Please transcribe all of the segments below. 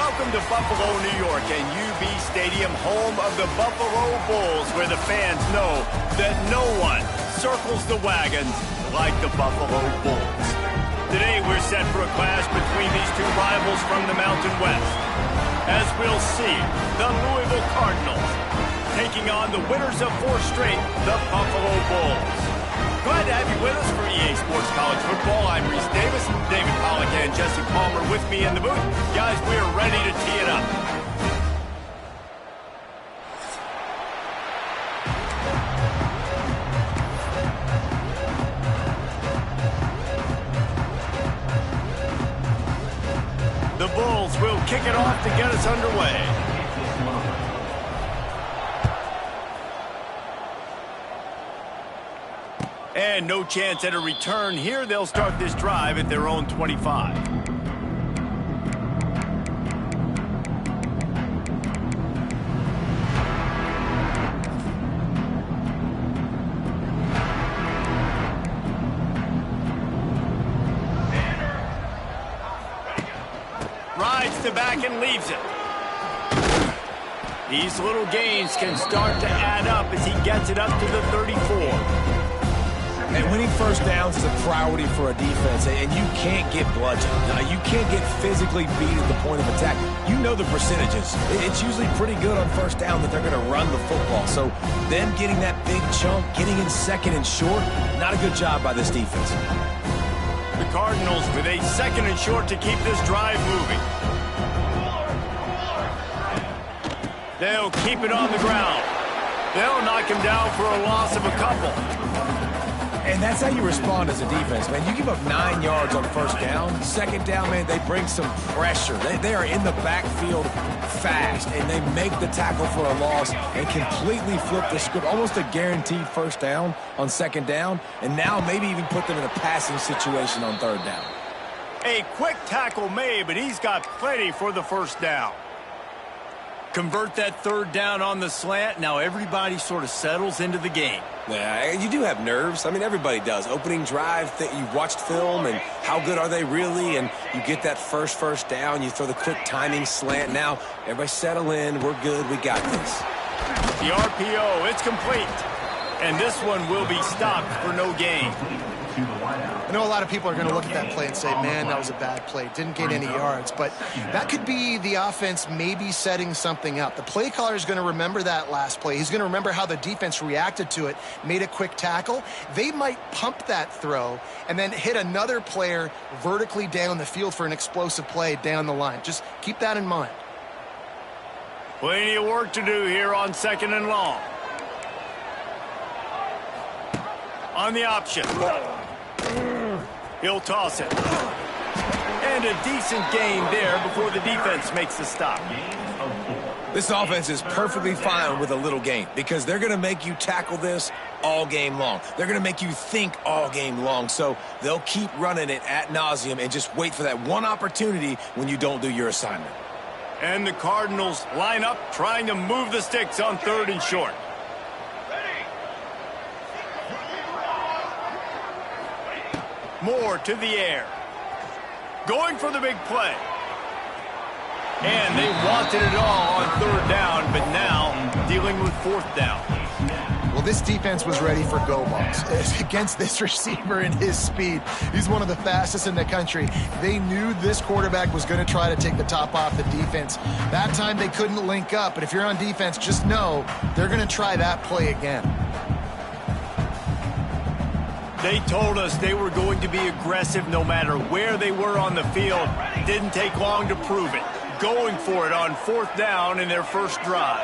Welcome to Buffalo, New York, and UB Stadium, home of the Buffalo Bulls, where the fans know that no one circles the wagons like the Buffalo Bulls. Today, we're set for a clash between these two rivals from the Mountain West, as we'll see the Louisville Cardinals taking on the winners of 4 straight, the Buffalo Bulls. Glad to have you with us for EA Sports College Football. I'm Reese Davis, David Pollack, and Jesse Palmer with me in the booth. Guys, we're ready to tee it up. The Bulls will kick it off to get us underway. And no chance at a return here. They'll start this drive at their own 25. Rides to back and leaves it. These little gains can start to add up as he gets it up to the 34. And winning first downs is a priority for a defense, and you can't get bludgeoned. You can't get physically beat at the point of attack. You know the percentages. It's usually pretty good on first down that they're going to run the football. So them getting that big chunk, getting in second and short, not a good job by this defense. The Cardinals with a second and short to keep this drive moving. They'll keep it on the ground. They'll knock him down for a loss of a couple. And that's how you respond as a defense, man. You give up 9 yards on first down. Second down, man, they bring some pressure. They are in the backfield fast, and they make the tackle for a loss and completely flip the script. Almost a guaranteed first down on second down, and now maybe even put them in a passing situation on third down. A quick tackle made, but he's got plenty for the first down. Convert that third down on the slant. Now everybody sort of settles into the game. Yeah, you do have nerves. I mean, everybody does. Opening drive, you've watched film, and how good are they really? And you get that first down. You throw the quick timing slant. Now, everybody settle in. We're good. We got this. The RPO, it's complete. And this one will be stopped for no gain. I know a lot of people are going to look at that play and say, man, that was a bad play. Didn't gain any yards. But that could be the offense maybe setting something up. The play caller is going to remember that last play. He's going to remember how the defense reacted to it, made a quick tackle. They might pump that throw and then hit another player vertically down the field for an explosive play down the line. Just keep that in mind. Plenty of work to do here on second and long. On the option. He'll toss it. And a decent gain there before the defense makes the stop. This offense is perfectly fine with a little gain because they're going to make you tackle this all game long. They're going to make you think all game long. So they'll keep running it ad nauseum and just wait for that one opportunity when you don't do your assignment. And the Cardinals line up trying to move the sticks on third and short. Moore to the air. Going for the big play. And they wanted it all on third down, but now dealing with fourth down. Well, this defense was ready for go balls against this receiver and his speed. He's one of the fastest in the country. They knew this quarterback was going to try to take the top off the defense. That time they couldn't link up, but if you're on defense, just know they're going to try that play again. They told us they were going to be aggressive no matter where they were on the field. Didn't take long to prove it. Going for it on fourth down in their first drive.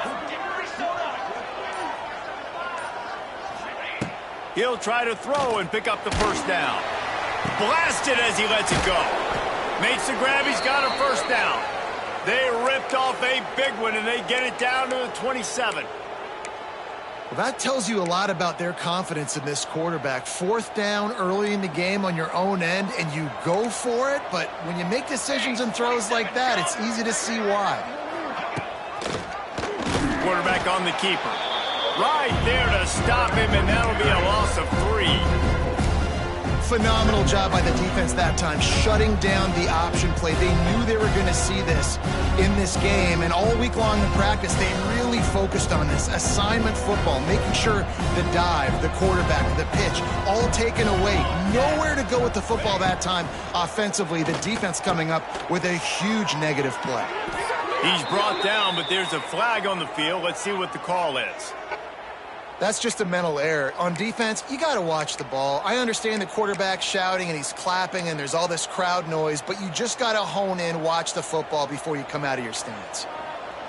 He'll try to throw and pick up the first down. Blasted as he lets it go. Makes the grab. He's got a first down. They ripped off a big one, and they get it down to the 27. Well, that tells you a lot about their confidence in this quarterback. Fourth down early in the game on your own end, and you go for it. But when you make decisions and throws like that, it's easy to see why. Quarterback on the keeper. Right there to stop him, and that'll be a loss of 3. Phenomenal job by the defense that time, shutting down the option play. They knew they were going to see this in this game, and all week long in practice, they really focused on this. Assignment football, making sure the dive, the quarterback, the pitch, all taken away. Nowhere to go with the football that time offensively. The defense coming up with a huge negative play. He's brought down, but there's a flag on the field. Let's see what the call is. That's just a mental error. On defense, you got to watch the ball. I understand the quarterback shouting and he's clapping and there's all this crowd noise, but you just got to hone in, watch the football before you come out of your stance.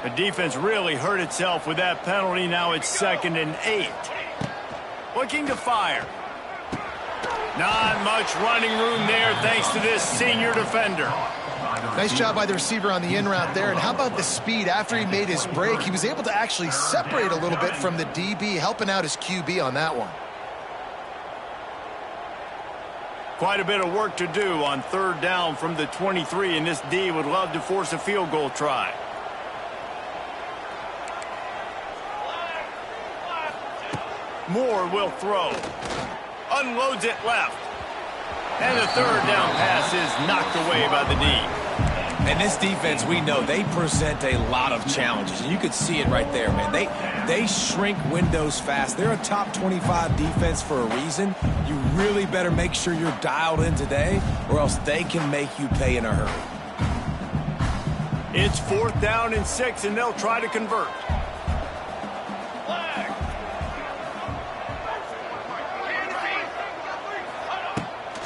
The defense really hurt itself with that penalty. Now it's 2nd and 8. Looking to fire. Not much running room there thanks to this senior defender. Nice job by the receiver on the in route there. And how about the speed? After he made his break, he was able to actually separate a little bit from the DB, helping out his QB on that one. Quite a bit of work to do on 3rd down from the 23, and this D would love to force a field goal try. Moore will throw. Unloads it left. And the 3rd down pass is knocked away by the D. And this defense, we know, they present a lot of challenges. And you could see it right there, man. They shrink windows fast. They're a top 25 defense for a reason. You really better make sure you're dialed in today, or else they can make you pay in a hurry. It's 4th down and 6, and they'll try to convert.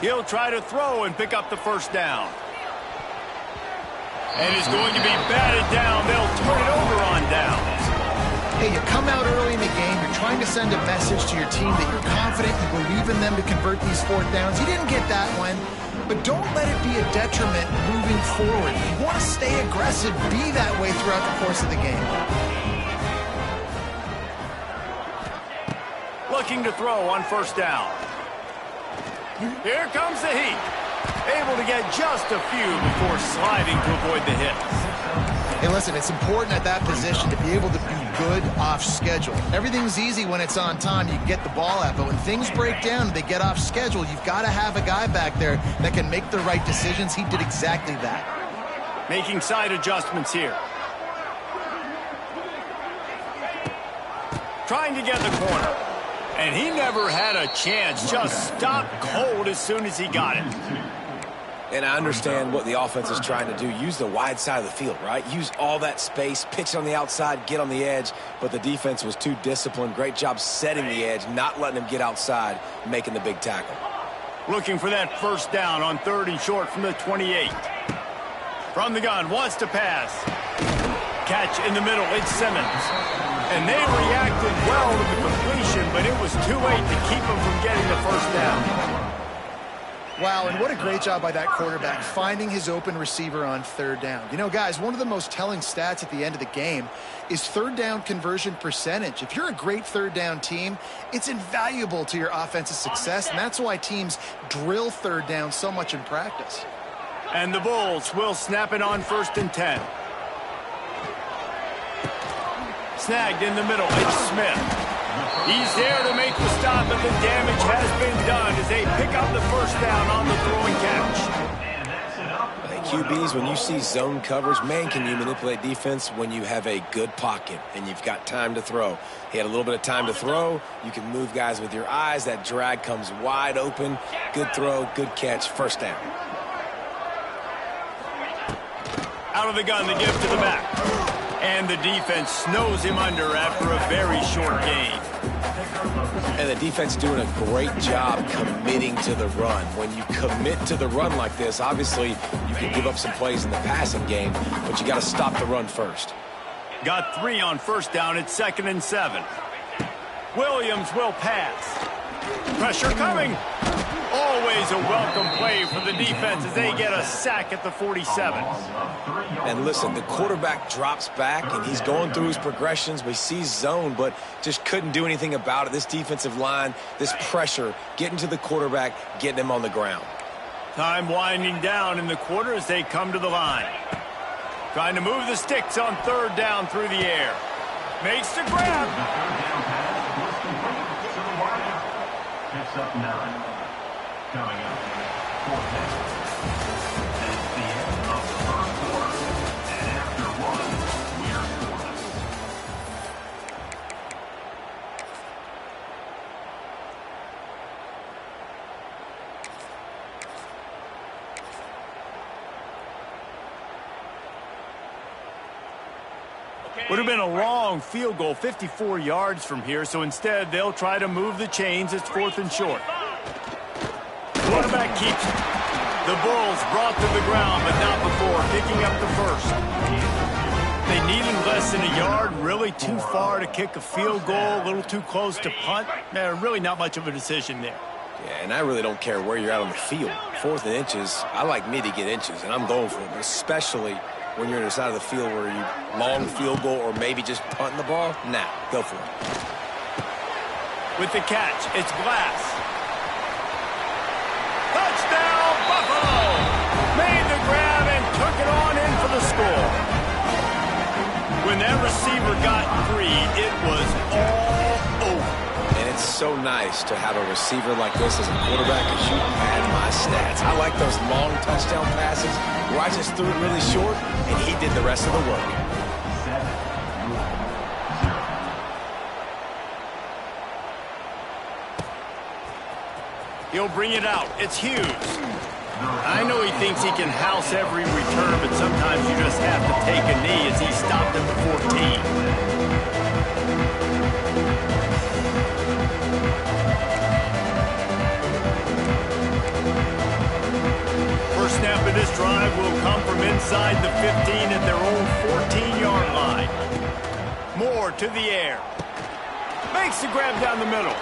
He'll try to throw and pick up the 1st down. And is going to be batted down. They'll turn it over on downs. Hey, you come out early in the game, you're trying to send a message to your team that you're confident, you believe in them to convert these 4th downs. You didn't get that one, but don't let it be a detriment moving forward. You want to stay aggressive, be that way throughout the course of the game. Looking to throw on 1st down. Here comes the heat. Able to get just a few before sliding to avoid the hits. Hey, listen, it's important at that position to be able to be good off schedule. Everything's easy when it's on time. You can get the ball out, but when things break down and they get off schedule, you've got to have a guy back there that can make the right decisions. He did exactly that. Making side adjustments here. Trying to get the corner. And he never had a chance. Just stopped cold as soon as he got it. And I understand what the offense is trying to do. Use the wide side of the field, right? Use all that space, pitch on the outside, get on the edge. But the defense was too disciplined. Great job setting the edge, not letting him get outside, making the big tackle. Looking for that 1st down on 3rd and short from the 28. From the gun, wants to pass. Catch in the middle, it's Simmons. And they reacted well to the completion, but it was too late to keep them from getting the 1st down. Wow, and what a great job by that quarterback, finding his open receiver on 3rd down. You know, guys, one of the most telling stats at the end of the game is 3rd down conversion percentage. If you're a great 3rd down team, it's invaluable to your offensive success, and that's why teams drill 3rd down so much in practice. And the Bulls will snap it on 1st and 10. Snagged in the middle, it's Smith. He's there to make the stop, but the damage has been done as they pick up the 1st down on the throwing catch. Hey, QBs, when you see zone coverage, man, can you manipulate defense when you have a good pocket and you've got time to throw. He had a little bit of time to throw. You can move guys with your eyes. That drag comes wide open. Good throw, good catch, 1st down. Out of the gun, the give to the back. And the defense snows him under after a very short gain. And the defense doing a great job committing to the run. When you commit to the run like this, obviously you can give up some plays in the passing game, but you got to stop the run first. Got 3 on 1st down at 2nd and 7. Williams will pass. Pressure coming. Always a welcome play for the defense as they get a sack at the 47. And listen, the quarterback drops back, and he's going through his progressions. We see zone, but just couldn't do anything about it. This defensive line, this pressure, getting to the quarterback, getting him on the ground. Time winding down in the quarter as they come to the line. Trying to move the sticks on 3rd down through the air. Makes the grab. Coming up, 4th down. That's the end of the first quarter. And after one, we're scoreless. Would have been a long field goal, 54 yards from here, so instead they'll try to move the chains. It's 4th and short. Quarterback keeps it. The Bulls brought to the ground, but not before picking up the first. They needed less than a yard, really too far to kick a field goal, a little too close to punt. Really not much of a decision there. Yeah, and I really don't care where you're at on the field. 4th and inches, I like me to get inches, and I'm going for them, especially when you're on the side of the field where you long field goal or maybe just punting the ball. Nah, go for it. With the catch, it's Glass. Touchdown, Buffalo! Made the grab and took it on in for the score. When that receiver got free, it was all over. And it's so nice to have a receiver like this as a quarterback, because you had my stats. I like those long touchdown passes where I just threw it really short, and he did the rest of the work. 7-0. He'll bring it out. It's Hughes. I know he thinks he can house every return, but sometimes you just have to take a knee as he stopped at the 14. First snap of this drive will come from inside the 15 at their own 14-yard line. Moore to the air. Makes the grab down the middle.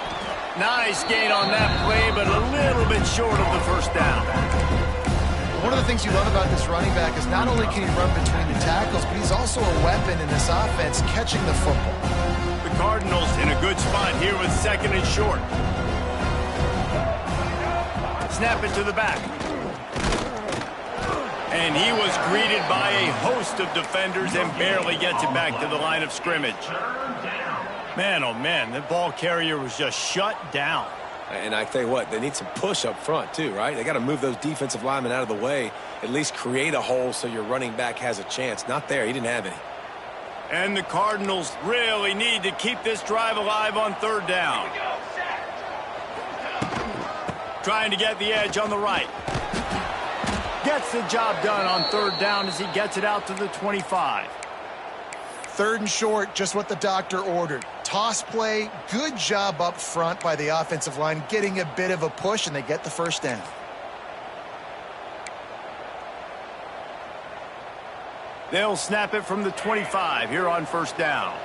Nice gain on that play, but a little bit short of the first down. One of the things you love about this running back is not only can he run between the tackles, but he's also a weapon in this offense catching the football. The Cardinals in a good spot here with 2nd and short. Snap it to the back. And he was greeted by a host of defenders and barely gets it back to the line of scrimmage. Man, oh man, the ball carrier was just shut down. And I tell you what, they need some push up front too, right? They got to move those defensive linemen out of the way, at least create a hole so your running back has a chance. Not there, he didn't have any. And the Cardinals really need to keep this drive alive on 3rd down. Trying to get the edge on the right. Gets the job done on 3rd down as he gets it out to the 25. 3rd and short, just what the doctor ordered. Toss play, good job up front by the offensive line, getting a bit of a push, and they get the first down. They'll snap it from the 25 here on 1st down.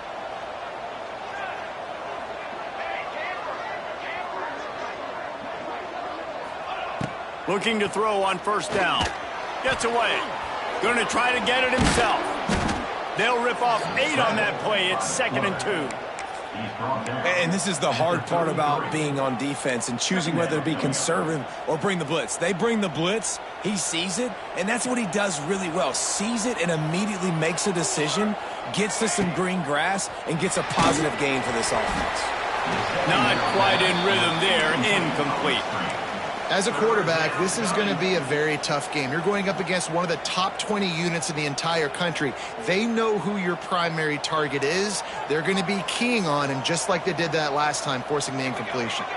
Looking to throw on 1st down. Gets away. Going to try to get it himself. They'll rip off 8 on that play. It's 2nd and 2. And this is the hard part about being on defense and choosing whether to be conservative or bring the blitz. They bring the blitz, he sees it, and that's what he does really well. Sees it and immediately makes a decision, gets to some green grass, and gets a positive gain for this offense. Not quite in rhythm there. Incomplete. As a quarterback, this is going to be a very tough game. You're going up against one of the top 20 units in the entire country. They know who your primary target is. They're going to be keying on him, just like they did that last time, forcing the incompletion.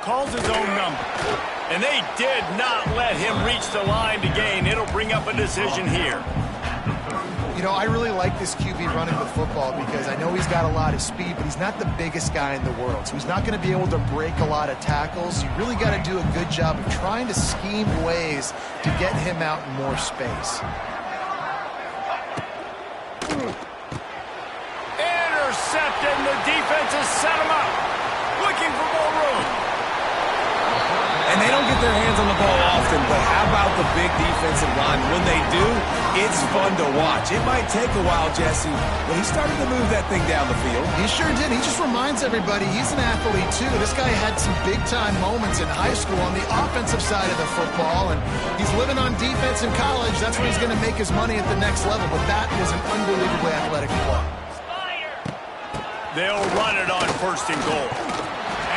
Calls his own number. And they did not let him reach the line to gain. It'll bring up a decision here. You know, I really like this QB running the football because I know he's got a lot of speed, but he's not the biggest guy in the world. So he's not going to be able to break a lot of tackles. You really got to do a good job of trying to scheme ways to get him out in more space. Intercepted, and the defense has set him up. Looking for more room. And they don't get their hands on the ball often, but how about the big defensive line? When they do, it's fun to watch. It might take a while, Jesse, but he started to move that thing down the field. He sure did. He just reminds everybody he's an athlete, too. This guy had some big-time moments in high school on the offensive side of the football, and he's living on defense in college. That's where he's going to make his money at the next level, but that was an unbelievably athletic play. They'll run it on 1st and goal.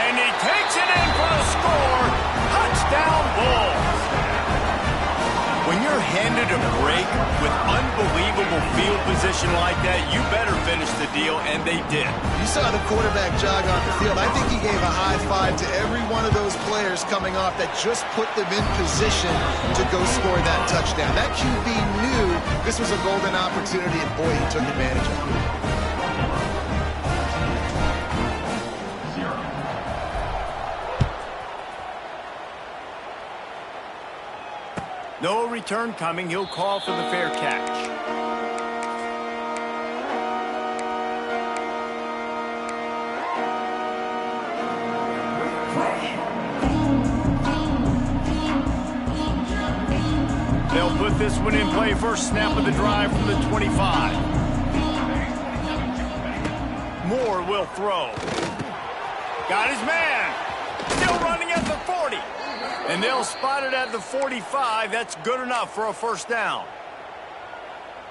And he takes it in for the score. Touchdown, Bulls. When you're handed a break with unbelievable field position like that, you better finish the deal, and they did. You saw the quarterback jog on the field. I think he gave a high five to every one of those players coming off that just put them in position to go score that touchdown. That QB knew this was a golden opportunity, and boy, he took advantage of it. No return coming. He'll call for the fair catch. They'll put this one in play. First snap of the drive from the 25. Moore will throw. Got his man. Still running at the 40. And they'll spot it at the 45. That's good enough for a first down.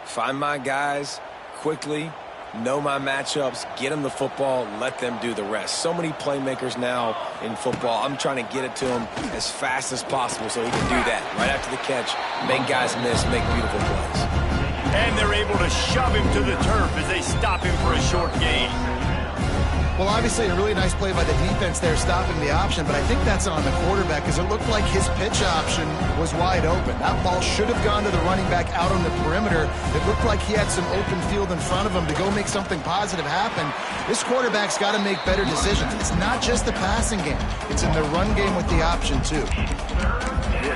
Find my guys quickly, know my matchups, get them the football, let them do the rest. So many playmakers now in football. I'm trying to get it to him as fast as possible so he can do that. Right after the catch, make guys miss, make beautiful plays. And they're able to shove him to the turf as they stop him for a short gain. Well, obviously, a really nice play by the defense there, stopping the option, but I think that's on the quarterback because it looked like his pitch option was wide open. That ball should have gone to the running back out on the perimeter. It looked like he had some open field in front of him to go make something positive happen. This quarterback's got to make better decisions. It's not just the passing game. It's in the run game with the option, too.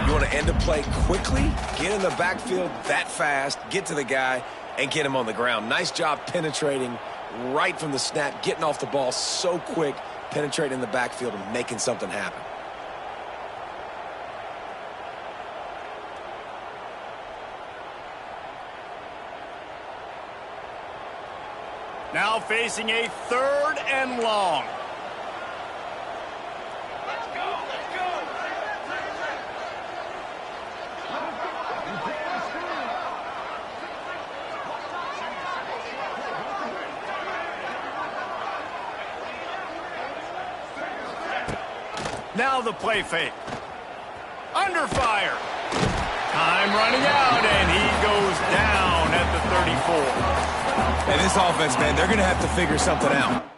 You want to end a play quickly, get in the backfield that fast, get to the guy, and get him on the ground. Nice job penetrating right from the snap, getting off the ball so quick, penetrating the backfield and making something happen. Now facing a 3rd and long. Now the play fake. Under fire. Time running out, and he goes down at the 34. And this offense, man, they're going to have to figure something out.